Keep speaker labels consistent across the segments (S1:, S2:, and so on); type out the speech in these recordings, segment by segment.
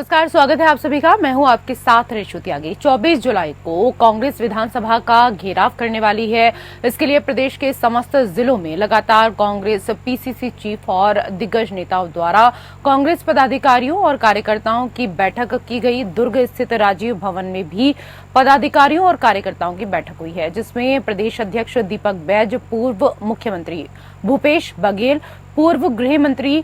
S1: नमस्कार, स्वागत है आप सभी का। मैं हूं आपके साथ रेशु त्यागी। 24 जुलाई को कांग्रेस विधानसभा का घेराव करने वाली है। इसके लिए प्रदेश के समस्त जिलों में लगातार कांग्रेस पीसीसी चीफ और दिग्गज नेताओं द्वारा कांग्रेस पदाधिकारियों और कार्यकर्ताओं की बैठक की गई। दुर्ग स्थित राजीव भवन में भी पदाधिकारियों और कार्यकर्ताओं की बैठक हुई है, जिसमें प्रदेश अध्यक्ष दीपक बैज, पूर्व मुख्यमंत्री भूपेश बघेल, पूर्व गृह मंत्री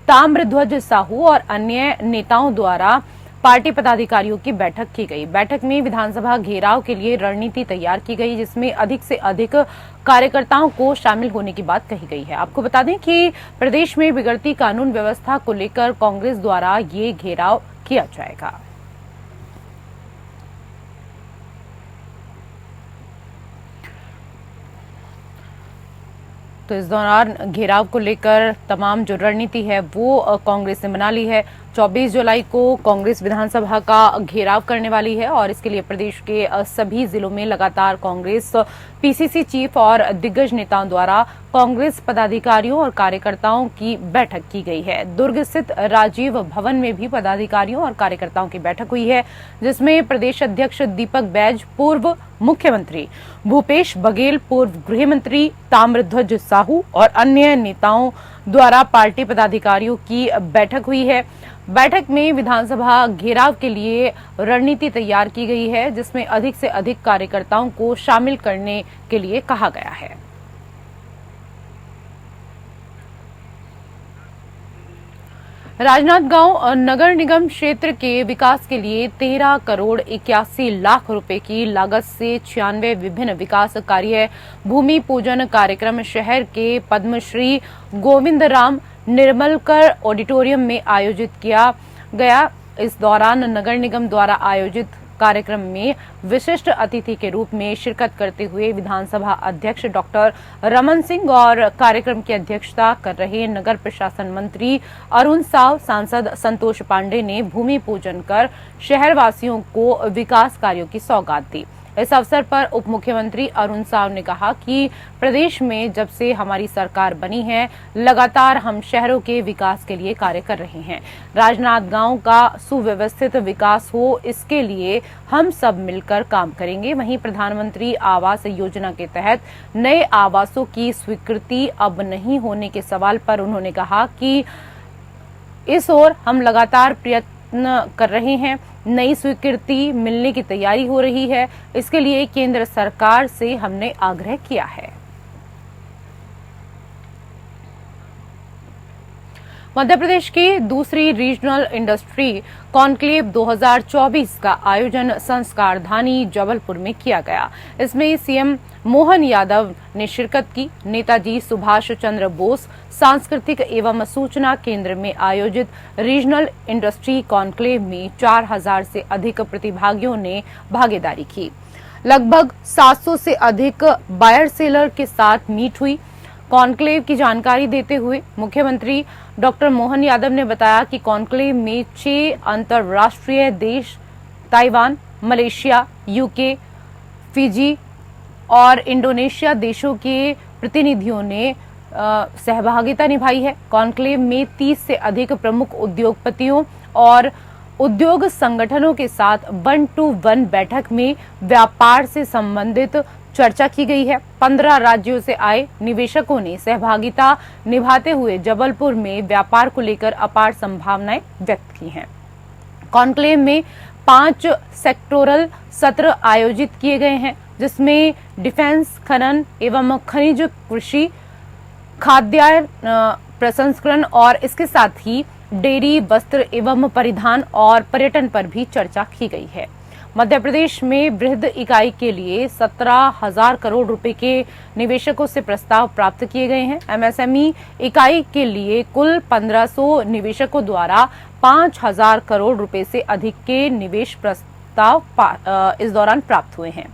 S1: ताम्रध्वज साहू और अन्य नेताओं द्वारा पार्टी पदाधिकारियों की बैठक की गई। बैठक में विधानसभा घेराव के लिए रणनीति तैयार की गई, जिसमें अधिक से अधिक कार्यकर्ताओं को शामिल होने की बात कही गई है। आपको बता दें कि प्रदेश में बिगड़ती कानून व्यवस्था को लेकर कांग्रेस द्वारा ये घेराव किया जाएगा। तो इस दौरान घेराव को लेकर तमाम जो रणनीति है वो कांग्रेस ने बना ली है। 24 जुलाई को कांग्रेस विधानसभा का घेराव करने वाली है और इसके लिए प्रदेश के सभी जिलों में लगातार कांग्रेस पीसीसी चीफ और दिग्गज नेताओं द्वारा कांग्रेस पदाधिकारियों और कार्यकर्ताओं की बैठक की गई है। दुर्ग स्थित राजीव भवन में भी पदाधिकारियों और कार्यकर्ताओं की बैठक हुई है, जिसमें प्रदेश अध्यक्ष दीपक बैज, पूर्व मुख्यमंत्री भूपेश बघेल, पूर्व गृह मंत्री ताम्रध्वज साहू और अन्य नेताओं द्वारा पार्टी पदाधिकारियों की बैठक हुई है। बैठक में विधानसभा घेराव के लिए रणनीति तैयार की गई है, जिसमें अधिक से अधिक कार्यकर्ताओं को शामिल करने के लिए कहा गया है। राजनांदगांव नगर निगम क्षेत्र के विकास के लिए 13 करोड़ 81 लाख रुपए की लागत से 96 विभिन्न विकास कार्य भूमि पूजन कार्यक्रम शहर के पद्मश्री गोविंदराम निर्मलकर ऑडिटोरियम में आयोजित किया गया। इस दौरान नगर निगम द्वारा आयोजित कार्यक्रम में विशिष्ट अतिथि के रूप में शिरकत करते हुए विधानसभा अध्यक्ष डॉक्टर रमन सिंह और कार्यक्रम की अध्यक्षता कर रहे नगर प्रशासन मंत्री अरुण साव, सांसद संतोष पांडे ने भूमि पूजन कर शहरवासियों को विकास कार्यों की सौगात दी। इस अवसर पर उप मुख्यमंत्री अरुण साव ने कहा कि प्रदेश में जब से हमारी सरकार बनी है, लगातार हम शहरों के विकास के लिए कार्य कर रहे हैं। राजनांदगांव का सुव्यवस्थित विकास हो, इसके लिए हम सब मिलकर काम करेंगे। वहीं प्रधानमंत्री आवास योजना के तहत नए आवासों की स्वीकृति अब नहीं होने के सवाल पर उन्होंने कहा कि इस ओर हम लगातार प्रयत्न कर रहे हैं। नई स्वीकृति मिलने की तैयारी हो रही है, इसके लिए केंद्र सरकार से हमने आग्रह किया है। मध्य प्रदेश की दूसरी रीजनल इंडस्ट्री कॉन्क्लेव 2024 का आयोजन संस्कार धानी जबलपुर में किया गया। इसमें सीएम मोहन यादव ने शिरकत की। नेताजी सुभाष चंद्र बोस सांस्कृतिक एवं सूचना केंद्र में आयोजित रीजनल इंडस्ट्री कॉन्क्लेव में 4000 से अधिक प्रतिभागियों ने भागीदारी की। लगभग 700 से अधिक बायर सेलर के साथ मीट हुई। कॉन्क्लेव की जानकारी देते हुए मुख्यमंत्री डॉक्टर मोहन यादव ने बताया कि कॉन्क्लेव में 6 अंतर्राष्ट्रीय देश ताइवान, मलेशिया, यूके, फिजी और इंडोनेशिया देशों के प्रतिनिधियों ने सहभागिता निभाई है। कॉन्क्लेव में 30 से अधिक प्रमुख उद्योगपतियों और उद्योग संगठनों के साथ 1-to-1 बैठक में व्यापार से संबंधित चर्चा की गई है। 15 राज्यों से आए निवेशकों ने सहभागिता निभाते हुए जबलपुर में व्यापार को लेकर अपार संभावनाएं व्यक्त की हैं। कॉन्क्लेव में 5 सेक्टोरल सत्र आयोजित किए गए हैं, जिसमें डिफेंस, खनन एवं खनिज, कृषि, खाद्यान्न प्रसंस्करण और इसके साथ ही डेयरी, वस्त्र एवं परिधान और पर्यटन पर भी चर्चा की गई है। मध्य प्रदेश में वृहद इकाई के लिए 17,000 करोड़ रुपए के निवेशकों से प्रस्ताव प्राप्त किए गए हैं। एमएसएमई इकाई के लिए कुल 1500 निवेशकों द्वारा 5,000 करोड़ रुपए से अधिक के निवेश प्रस्ताव इस दौरान प्राप्त हुए हैं।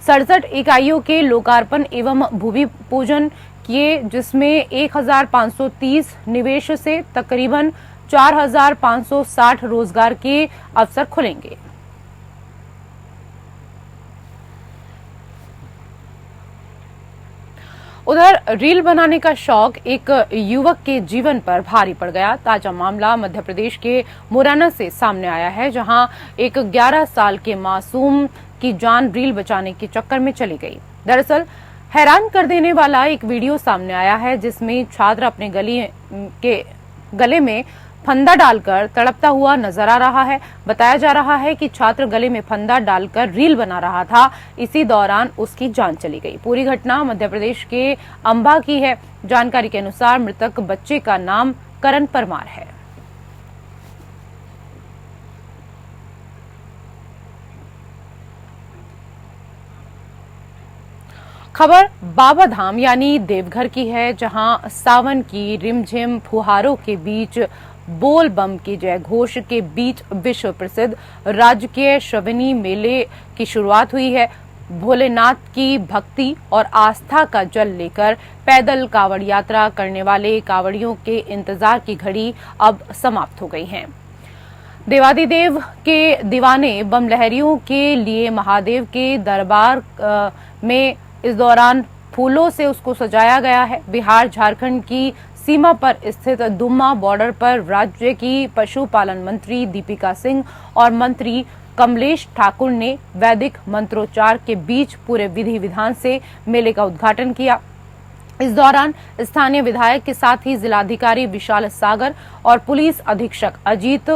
S1: 67 इकाइयों के लोकार्पण एवं भूमि पूजन किए, जिसमें 1530 निवेश से तकरीबन 4560 रोजगार के अवसर खुलेंगे। उधर रील बनाने का शौक एक युवक के जीवन पर भारी पड़ गया। ताजा मामला मध्य प्रदेश के मुरैना से सामने आया है, जहां एक 11 साल के मासूम की जान रील बचाने के चक्कर में चली गई। दरअसल हैरान कर देने वाला एक वीडियो सामने आया है, जिसमें छात्र अपने गले में फंदा डालकर तड़पता हुआ नजर आ रहा है। बताया जा रहा है कि छात्र गले में फंदा डालकर रील बना रहा था, इसी दौरान उसकी जान चली गई। पूरी घटना मध्य प्रदेश के अंबा की है। जानकारी के अनुसार मृतक बच्चे का नाम करण परमार है। खबर बाबा धाम यानी देवघर की है, जहां सावन की रिमझिम फुहारों के बीच बोल बम के जय घोष के बीच विश्व प्रसिद्ध राजकीय श्रवणी मेले की शुरुआत हुई है। भोलेनाथ की भक्ति और आस्था का जल लेकर पैदल कावड़ यात्रा करने वाले कावड़ियों के इंतजार की घड़ी अब समाप्त हो गई है। देवादिदेव के दीवाने बम लहरियों के लिए महादेव के दरबार में इस दौरान फूलों से उसको सजाया गया है। बिहार झारखंड की सीमा पर स्थित दुम्मा बॉर्डर पर राज्य की पशुपालन मंत्री दीपिका सिंह और मंत्री कमलेश ठाकुर ने वैदिक मंत्रोच्चार के बीच पूरे विधि विधान से मेले का उद्घाटन किया। इस दौरान स्थानीय विधायक के साथ ही जिलाधिकारी विशाल सागर और पुलिस अधीक्षक अजीत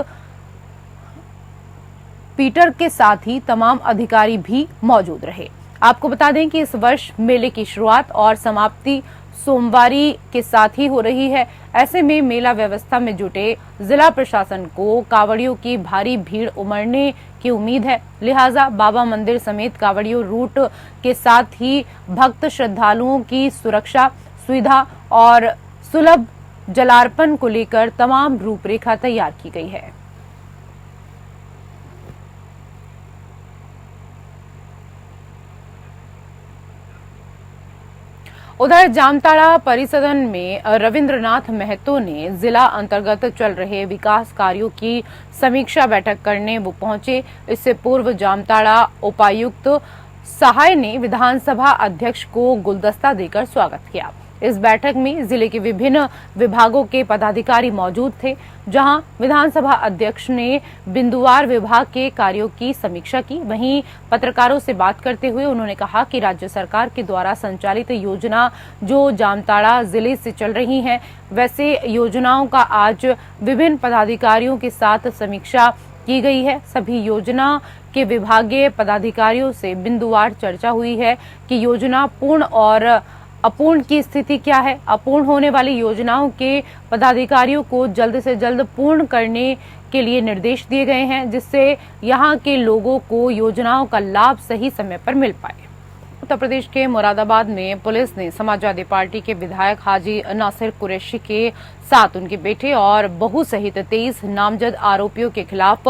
S1: पीटर के साथ ही तमाम अधिकारी भी मौजूद रहे। आपको बता दें कि इस वर्ष मेले की शुरुआत और समाप्ति सोमवारी के साथ ही हो रही है। ऐसे में मेला व्यवस्था में जुटे जिला प्रशासन को कावड़ियों की भारी भीड़ उमड़ने की उम्मीद है। लिहाजा बाबा मंदिर समेत कावड़ियों रूट के साथ ही भक्त श्रद्धालुओं की सुरक्षा, सुविधा और सुलभ जलार्पण को लेकर तमाम रूपरेखा तैयार की गई है। उधर जामताड़ा परिसदन में रविंद्रनाथ महतो ने जिला अंतर्गत चल रहे विकास कार्यों की समीक्षा बैठक करने वो पहुंचे। इससे पूर्व जामताड़ा उपायुक्त सहाय ने विधानसभा अध्यक्ष को गुलदस्ता देकर स्वागत किया। इस बैठक में जिले के विभिन्न विभागों के पदाधिकारी मौजूद थे, जहां विधानसभा अध्यक्ष ने बिंदुवार विभाग के कार्यों की समीक्षा की। वहीं पत्रकारों से बात करते हुए उन्होंने कहा कि राज्य सरकार के द्वारा संचालित योजना जो जामताड़ा जिले से चल रही हैं, वैसे योजनाओं का आज विभिन्न पदाधिकारियों के साथ समीक्षा की गई है। सभी योजना के विभागीय पदाधिकारियों से बिंदुवार चर्चा हुई है कि योजना पूर्ण और अपूर्ण की स्थिति क्या है। अपूर्ण होने वाली योजनाओं के पदाधिकारियों को जल्द से जल्द पूर्ण करने के लिए निर्देश दिए गए हैं, जिससे यहां के लोगों को योजनाओं का लाभ सही समय पर मिल पाए। उत्तर प्रदेश के मुरादाबाद में पुलिस ने समाजवादी पार्टी के विधायक हाजी नासिर कुरैशी के साथ उनके बेटे और बहू सहित 23 नामजद आरोपियों के खिलाफ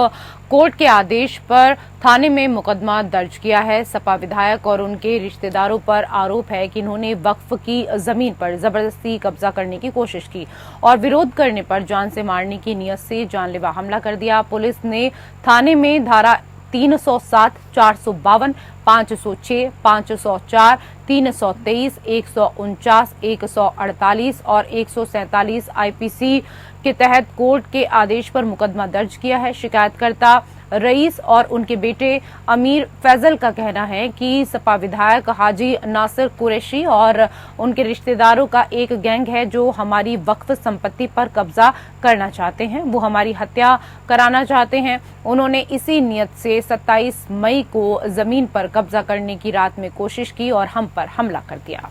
S1: कोर्ट के आदेश पर थाने में मुकदमा दर्ज किया है। सपा विधायक और उनके रिश्तेदारों पर आरोप है कि इन्होंने वक्फ की जमीन पर जबरदस्ती कब्जा करने की कोशिश की और विरोध करने पर जान से मारने की नियत से जानलेवा हमला कर दिया। पुलिस ने थाने में धारा 307, 452, 506, 504, 323, 149, 148 और 147 आईपीसी के तहत कोर्ट के आदेश पर मुकदमा दर्ज किया है। शिकायतकर्ता रईस और उनके बेटे अमीर फैजल का कहना है कि सपा विधायक हाजी नासिर कुरैशी और उनके रिश्तेदारों का एक गैंग है जो हमारी वक्फ संपत्ति पर कब्जा करना चाहते हैं, वो हमारी हत्या कराना चाहते हैं। उन्होंने इसी नियत से 27 मई को जमीन पर कब्जा करने की रात में कोशिश की और हम पर हमला कर दिया।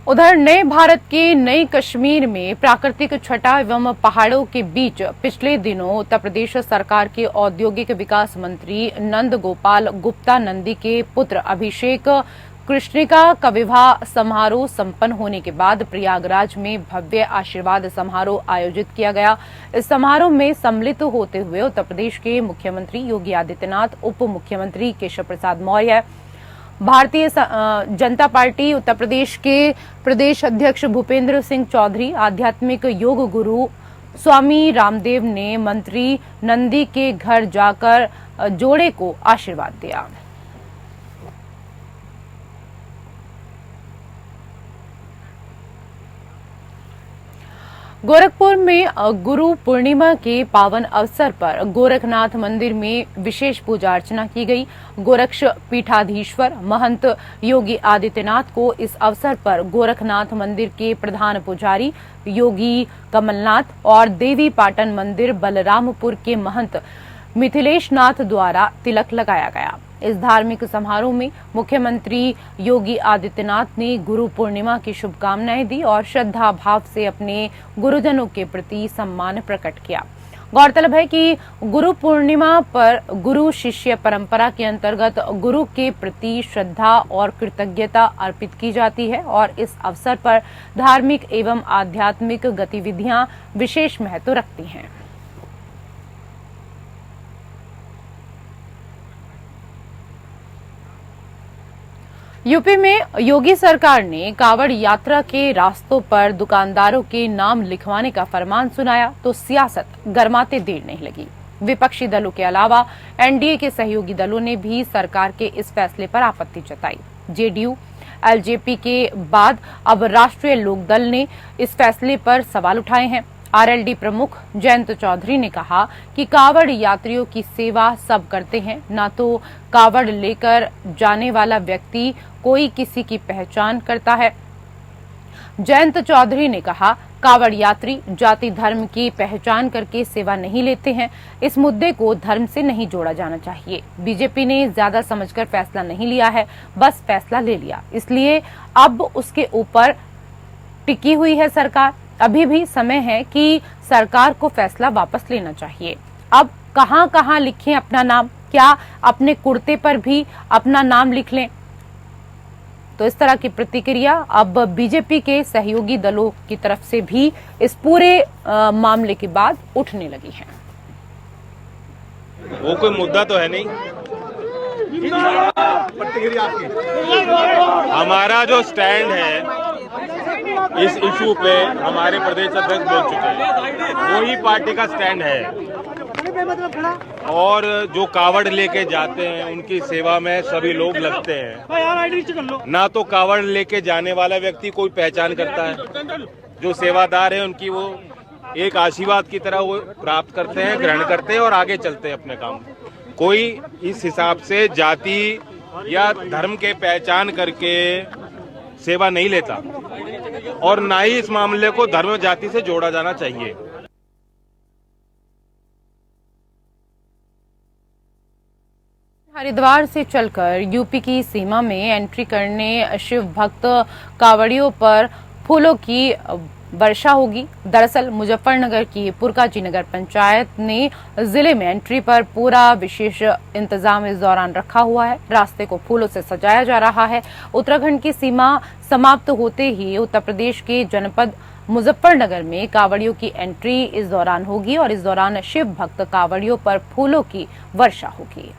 S1: उधर नए भारत के नए कश्मीर में प्राकृतिक छटा एवं पहाड़ों के बीच पिछले दिनों उत्तर प्रदेश सरकार के औद्योगिक विकास मंत्री नंद गोपाल गुप्ता नंदी के पुत्र अभिषेक कृष्णिका का विवाह समारोह संपन्न होने के बाद प्रयागराज में भव्य आशीर्वाद समारोह आयोजित किया गया। इस समारोह में सम्मिलित होते हुए उत्तर प्रदेश के मुख्यमंत्री योगी आदित्यनाथ, उप मुख्यमंत्री केशव प्रसाद मौर्य, भारतीय जनता पार्टी उत्तर प्रदेश के प्रदेश अध्यक्ष भूपेंद्र सिंह चौधरी, आध्यात्मिक योग गुरु स्वामी रामदेव ने मंत्री नंदी के घर जाकर जोड़े को आशीर्वाद दिया। गोरखपुर में गुरु पूर्णिमा के पावन अवसर पर गोरखनाथ मंदिर में विशेष पूजा अर्चना की गई। गोरक्ष पीठाधीश्वर महंत योगी आदित्यनाथ को इस अवसर पर गोरखनाथ मंदिर के प्रधान पुजारी योगी कमलनाथ और देवी पाटन मंदिर बलरामपुर के महंत मिथिलेश नाथ द्वारा तिलक लगाया गया। इस धार्मिक समारोह में मुख्यमंत्री योगी आदित्यनाथ ने गुरु पूर्णिमा की शुभकामनाएं दी और श्रद्धा भाव से अपने गुरुजनों के प्रति सम्मान प्रकट किया। गौरतलब है कि गुरु पूर्णिमा पर गुरु शिष्य परंपरा के अंतर्गत गुरु के प्रति श्रद्धा और कृतज्ञता अर्पित की जाती है और इस अवसर पर धार्मिक एवं आध्यात्मिक गतिविधियां विशेष महत्व रखती हैं। यूपी में योगी सरकार ने कांवड़ यात्रा के रास्तों पर दुकानदारों के नाम लिखवाने का फरमान सुनाया तो सियासत गरमाते देर नहीं लगी। विपक्षी दलों के अलावा एनडीए के सहयोगी दलों ने भी सरकार के इस फैसले पर आपत्ति जताई। जेडीयू एलजेपी के बाद अब राष्ट्रीय लोकदल ने इस फैसले पर सवाल उठाए हैं। आरएलडी प्रमुख जयंत चौधरी ने कहा कि कांवड़ यात्रियों की सेवा सब करते हैं, ना तो कांवड़ लेकर जाने वाला व्यक्ति कोई किसी की पहचान करता है। जयंत चौधरी ने कहा, कांवड़ यात्री जाति धर्म की पहचान करके सेवा नहीं लेते हैं। इस मुद्दे को धर्म से नहीं जोड़ा जाना चाहिए। बीजेपी ने ज्यादा समझकर फैसला नहीं लिया है, बस फैसला ले लिया, इसलिए अब उसके ऊपर टिकी हुई है सरकार। अभी भी समय है कि सरकार को फैसला वापस लेना चाहिए। अब कहां कहां लिखें अपना नाम, क्या अपने कुर्ते पर भी अपना नाम लिख लें? तो इस तरह की प्रतिक्रिया अब बीजेपी के सहयोगी दलों की तरफ से भी इस पूरे मामले के बाद उठने लगी है।
S2: वो कोई मुद्दा तो है नहीं। हमारा जो स्टैंड है इस इशू पे हमारे प्रदेश अध्यक्ष बोल चुके हैं, वही पार्टी का स्टैंड है। और जो कावड़ लेके जाते हैं उनकी सेवा में सभी लोग लगते हैं। ना तो कावड़ लेके जाने वाला व्यक्ति कोई पहचान करता है, जो सेवादार है उनकी वो एक आशीर्वाद की तरह वो प्राप्त करते हैं, ग्रहण करते हैं और आगे चलते हैं अपने काम। कोई इस हिसाब से जाति या धर्म के पहचान करके सेवा नहीं लेता और ना ही इस मामले को धर्म जाति से जोड़ा जाना चाहिए।
S1: हरिद्वार से चलकर यूपी की सीमा में एंट्री करने शिव भक्त कांवड़ियों पर फूलों की वर्षा होगी। दरअसल मुजफ्फरनगर की पुरकाजी नगर पंचायत ने जिले में एंट्री पर पूरा विशेष इंतजाम इस दौरान रखा हुआ है। रास्ते को फूलों से सजाया जा रहा है। उत्तराखंड की सीमा समाप्त होते ही उत्तर प्रदेश के जनपद मुजफ्फरनगर में कांवड़ियों की एंट्री इस दौरान होगी और इस दौरान शिव भक्त कांवड़ियों पर फूलों की वर्षा होगी।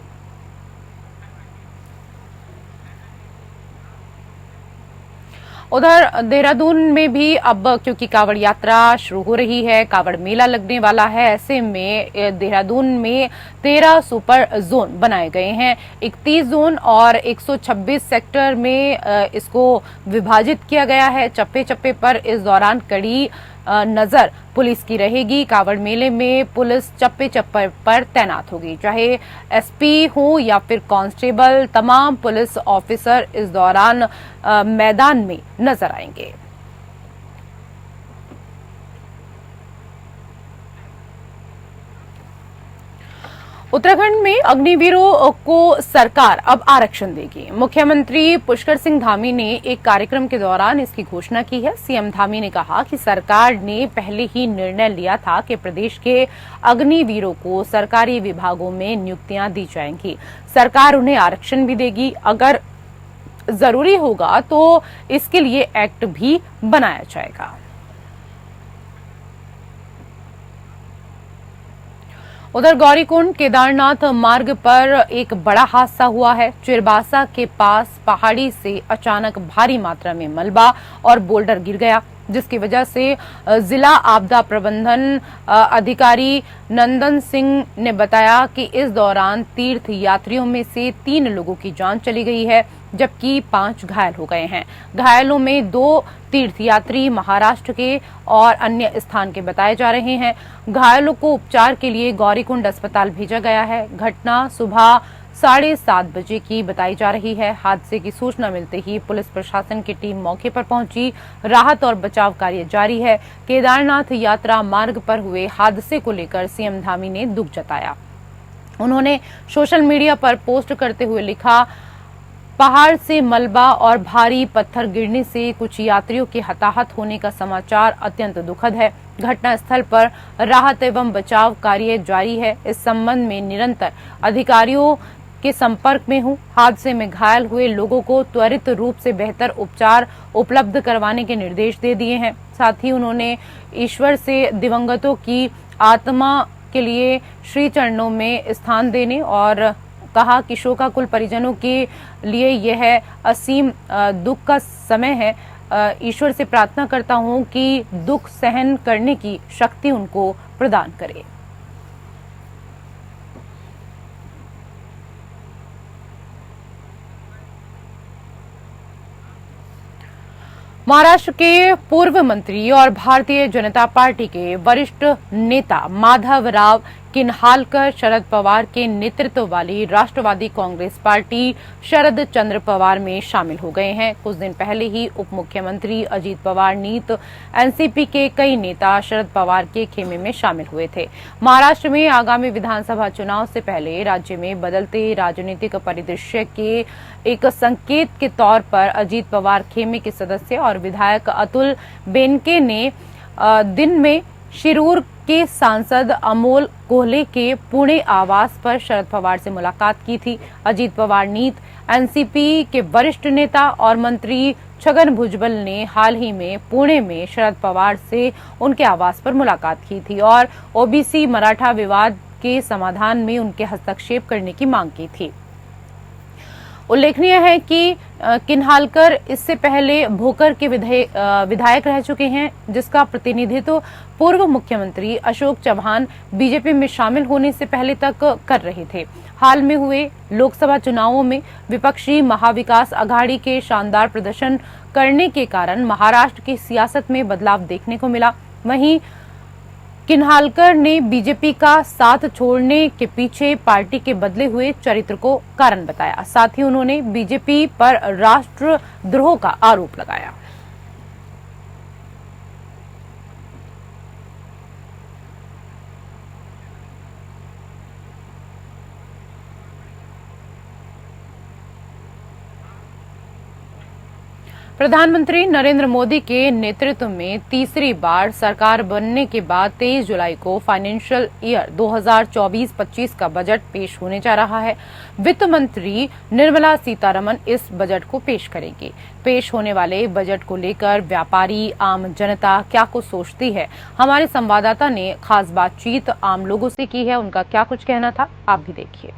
S1: उधर देहरादून में भी अब क्योंकि कांवड़ यात्रा शुरू हो रही है, कांवड़ मेला लगने वाला है, ऐसे में देहरादून में 13 सुपर जोन बनाए गए हैं। 31 जोन और 126 सेक्टर में इसको विभाजित किया गया है। चप्पे चप्पे पर इस दौरान कड़ी नजर पुलिस की रहेगी। कांवड़ मेले में पुलिस चप्पे चप्पे पर तैनात होगी, चाहे एसपी हो या फिर कांस्टेबल। तमाम पुलिस ऑफिसर इस दौरान मैदान में नजर आएंगे। उत्तराखंड में अग्निवीरों को सरकार अब आरक्षण देगी। मुख्यमंत्री पुष्कर सिंह धामी ने एक कार्यक्रम के दौरान इसकी घोषणा की है। सीएम धामी ने कहा कि सरकार ने पहले ही निर्णय लिया था कि प्रदेश के अग्निवीरों को सरकारी विभागों में नियुक्तियां दी जाएंगी। सरकार उन्हें आरक्षण भी देगी। अगर जरूरी होगा तो इसके लिए एक्ट भी बनाया जाएगा। उधर गौरीकुंड केदारनाथ मार्ग पर एक बड़ा हादसा हुआ है। चिरबासा के पास पहाड़ी से अचानक भारी मात्रा में मलबा और बोल्डर गिर गया। जिसकी वजह से जिला आपदा प्रबंधन अधिकारी नंदन सिंह ने बताया कि इस दौरान तीर्थ यात्रियों में से 3 लोगों की जान चली गई है, जबकि 5 घायल हो गए हैं। घायलों में 2 तीर्थयात्री महाराष्ट्र के और अन्य स्थान के बताए जा रहे हैं। घायलों को उपचार के लिए गौरीकुंड अस्पताल भेजा गया है। घटना सुबह 7:30 बजे की बताई जा रही है। हादसे की सूचना मिलते ही पुलिस प्रशासन की टीम मौके पर पहुंची। राहत और बचाव कार्य जारी है। केदारनाथ यात्रा मार्ग पर हुए हादसे को लेकर सीएम धामी ने दुख जताया। उन्होंने सोशल मीडिया पर पोस्ट करते हुए लिखा, पहाड़ से मलबा और भारी पत्थर गिरने से कुछ यात्रियों के हताहत होने का समाचार अत्यंत दुखद है। घटनास्थल पर राहत एवं बचाव कार्य जारी है। इस संबंध में निरंतर अधिकारियों के संपर्क में हूं। हादसे में घायल हुए लोगों को त्वरित रूप से बेहतर उपचार उपलब्ध करवाने के निर्देश दे दिए हैं। साथ ही उन्होंने ईश्वर से दिवंगतों की आत्मा के लिए श्री चरणों में स्थान देने और कहा कि शोकाकुल परिजनों के लिए यह असीम दुख का समय है। ईश्वर से प्रार्थना करता हूं कि दुख सहन करने की शक्ति उनको प्रदान करे। महाराष्ट्र के पूर्व मंत्री और भारतीय जनता पार्टी के वरिष्ठ नेता माधवराव किन्हालकर शरद पवार के नेतृत्व वाली राष्ट्रवादी कांग्रेस पार्टी शरद चंद्र पवार में शामिल हो गए हैं। कुछ दिन पहले ही उप मुख्यमंत्री अजीत पवार नीत एनसीपी के कई नेता शरद पवार के खेमे में शामिल हुए थे। महाराष्ट्र में आगामी विधानसभा चुनाव से पहले राज्य में बदलते राजनीतिक परिदृश्य के एक संकेत के तौर पर अजीत पवार खेमे के सदस्य और विधायक अतुल बेनके ने दिन में शिरूर के सांसद अमोल कोहले के पुणे आवास पर शरद पवार से मुलाकात की थी। अजीत पवार नीत एनसीपी के वरिष्ठ नेता और मंत्री छगन भुजबल ने हाल ही में पुणे में शरद पवार से उनके आवास पर मुलाकात की थी और ओबीसी मराठा विवाद के समाधान में उनके हस्तक्षेप करने की मांग की थी। उल्लेखनीय है कि किन्हालकर इससे पहले भोकर के विधायक रह चुके हैं, जिसका प्रतिनिधित्व पूर्व मुख्यमंत्री अशोक चव्हाण बीजेपी में शामिल होने से पहले तक कर रहे थे। हाल में हुए लोकसभा चुनावों में विपक्षी महाविकास अघाड़ी के शानदार प्रदर्शन करने के कारण महाराष्ट्र की सियासत में बदलाव देखने को मिला। वहीं किन्हालकर ने बीजेपी का साथ छोड़ने के पीछे पार्टी के बदले हुए चरित्र को कारण बताया। साथ ही उन्होंने बीजेपी पर राष्ट्रद्रोह का आरोप लगाया। प्रधानमंत्री नरेंद्र मोदी के नेतृत्व में तीसरी बार सरकार बनने के बाद 23 जुलाई को फाइनेंशियल ईयर 2024-25 का बजट पेश होने जा रहा है। वित्त मंत्री निर्मला सीतारमण इस बजट को पेश करेंगी। पेश होने वाले बजट को लेकर व्यापारी, आम जनता क्या कुछ सोचती है, हमारे संवाददाता ने खास बातचीत आम लोगों से की है। उनका क्या कुछ कहना था, आप भी देखिए।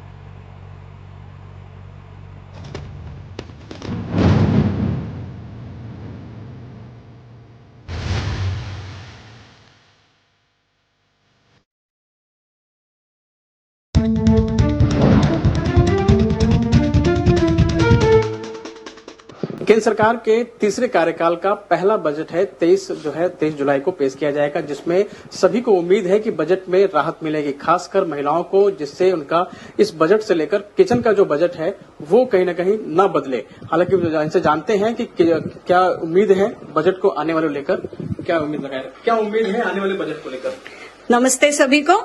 S3: केंद्र सरकार के तीसरे कार्यकाल का पहला बजट है 23 जुलाई को पेश किया जाएगा, जिसमें सभी को उम्मीद है कि बजट में राहत मिलेगी, खासकर महिलाओं को, जिससे उनका इस बजट से लेकर किचन का जो बजट है वो कहीं न कहीं न बदले। हालांकि इनसे जानते हैं कि क्या उम्मीद है बजट को आने वाले लेकर, क्या उम्मीद है आने वाले बजट को लेकर।
S4: नमस्ते सभी को।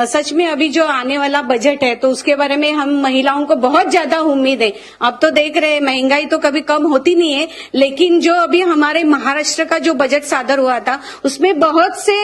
S4: सच में अभी जो आने वाला बजट है तो उसके बारे में हम महिलाओं को बहुत ज्यादा उम्मीद है। अब तो देख रहे हैं महंगाई तो कभी कम होती नहीं है, लेकिन जो अभी हमारे महाराष्ट्र का जो बजट सादर हुआ था उसमें बहुत से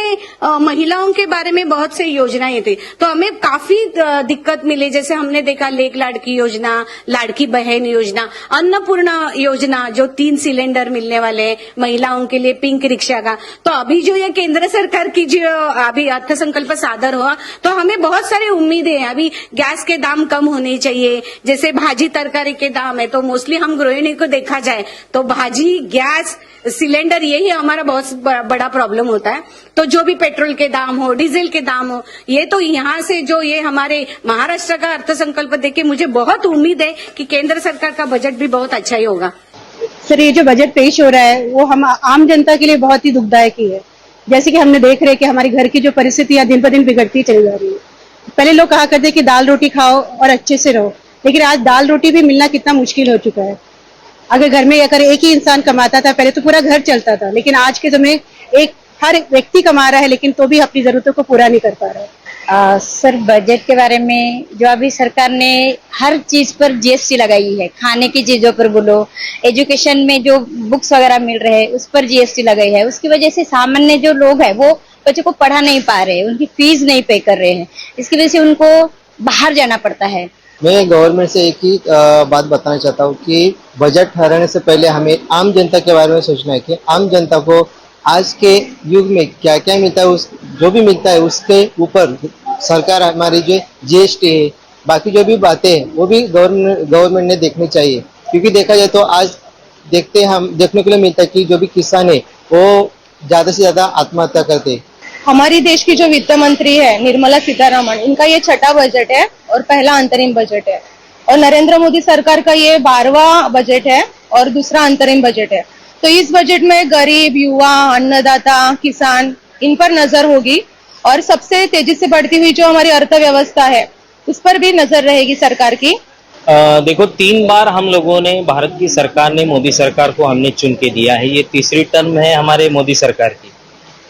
S4: महिलाओं के बारे में बहुत से योजनाएं थी, तो हमें काफी दिक्कत मिली। जैसे हमने देखा लेक लाड़की योजना, लाड़की बहन योजना, अन्नपूर्णा योजना, जो 3 सिलेंडर मिलने वाले हैं महिलाओं के लिए, पिंक रिक्शा का। तो अभी जो ये केंद्र सरकार की जो अभी अभी अर्थसंकल्प सादर हुआ तो हमें बहुत सारी उम्मीदें हैं। अभी गैस के दाम कम होने चाहिए, जैसे भाजी तरकारी के दाम है तो मोस्टली हम गृहिणी को देखा जाए तो भाजी, गैस, सिलेंडर यही हमारा बहुत बड़ा प्रॉब्लम होता है। तो जो भी पेट्रोल के दाम हो, डीजल के दाम हो, ये तो यहाँ से जो ये हमारे महाराष्ट्र का अर्थसंकल्प देख के मुझे बहुत उम्मीद है कि केंद्र सरकार का बजट भी बहुत अच्छा ही होगा।
S5: सर, ये जो बजट पेश हो रहा है वो हम आम जनता के लिए बहुत ही दुखदायक ही है। जैसे कि हमने देख रहे हैं कि हमारी घर की जो परिस्थितियां दिन पर दिन बिगड़ती चली जा रही है। पहले लोग कहा करते कि दाल रोटी खाओ और अच्छे से रहो, लेकिन आज दाल रोटी भी मिलना कितना मुश्किल हो चुका है। अगर घर में अगर एक ही इंसान कमाता था पहले तो पूरा घर चलता था, लेकिन आज के समय हर व्यक्ति कमा रहा है लेकिन तो भी अपनी जरूरतों को पूरा नहीं कर पा रहा है।
S6: सर, बजट के बारे में जो अभी सरकार ने हर चीज पर जीएसटी लगाई है, खाने की चीजों पर बोलो, एजुकेशन में जो बुक्स वगैरह मिल रहे हैं उस पर जीएसटी लगाई है। उसकी वजह से सामान्य जो लोग हैं वो बच्चों को पढ़ा नहीं पा रहे हैं, उनकी फीस नहीं पे कर रहे हैं, इसकी वजह से उनको बाहर जाना पड़ता है।
S7: मैं गवर्नमेंट से एक ही बात बताना चाहता हूँ कि बजट ठहराने से पहले हमें आम जनता के बारे में सोचना है कि आम जनता को आज के युग में क्या क्या मिलता है, जो भी मिलता है उसके ऊपर सरकार हमारी जो जीएसटी है, बाकी जो भी बातें हैं वो भी गवर्नमेंट ने देखनी चाहिए। क्योंकि देखा जाए तो आज देखने के लिए मिलता है कि जो भी किसान है वो ज्यादा से ज्यादा आत्महत्या करते हैं।
S5: हमारी देश की जो वित्त मंत्री है निर्मला सीतारमण, इनका ये छठा बजट है और पहला अंतरिम बजट है, और नरेंद्र मोदी सरकार का ये 12वां बजट है और दूसरा अंतरिम बजट है। तो इस बजट में गरीब, युवा, अन्नदाता, किसान, इन पर नजर होगी, और सबसे तेजी से बढ़ती हुई जो हमारी अर्थव्यवस्था है उस पर भी नजर रहेगी सरकार की।
S8: देखो, 3 बार हम लोगों ने, भारत की सरकार ने मोदी सरकार को हमने चुन के दिया है। ये तीसरी टर्म है हमारे मोदी सरकार की,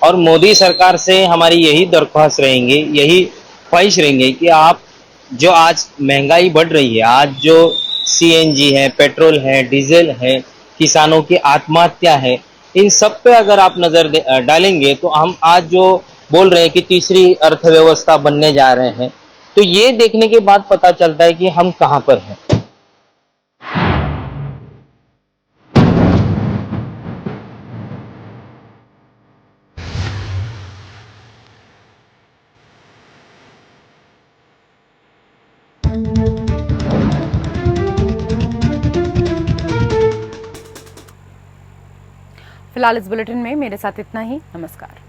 S8: और मोदी सरकार से हमारी यही दरख्वास्त रहेंगे, यही ख्वाहिश रहेंगे कि आप जो आज महंगाई बढ़ रही है, आज जो सीएनजी है, पेट्रोल है, डीजल है, किसानों की आत्महत्या है, इन सब पे अगर आप नजर डालेंगे तो हम आज जो बोल रहे हैं कि तीसरी अर्थव्यवस्था बनने जा रहे हैं, तो ये देखने के बाद पता चलता है कि हम कहां पर हैं।
S1: फिलहाल इस बुलेटिन में मेरे साथ इतना ही। नमस्कार।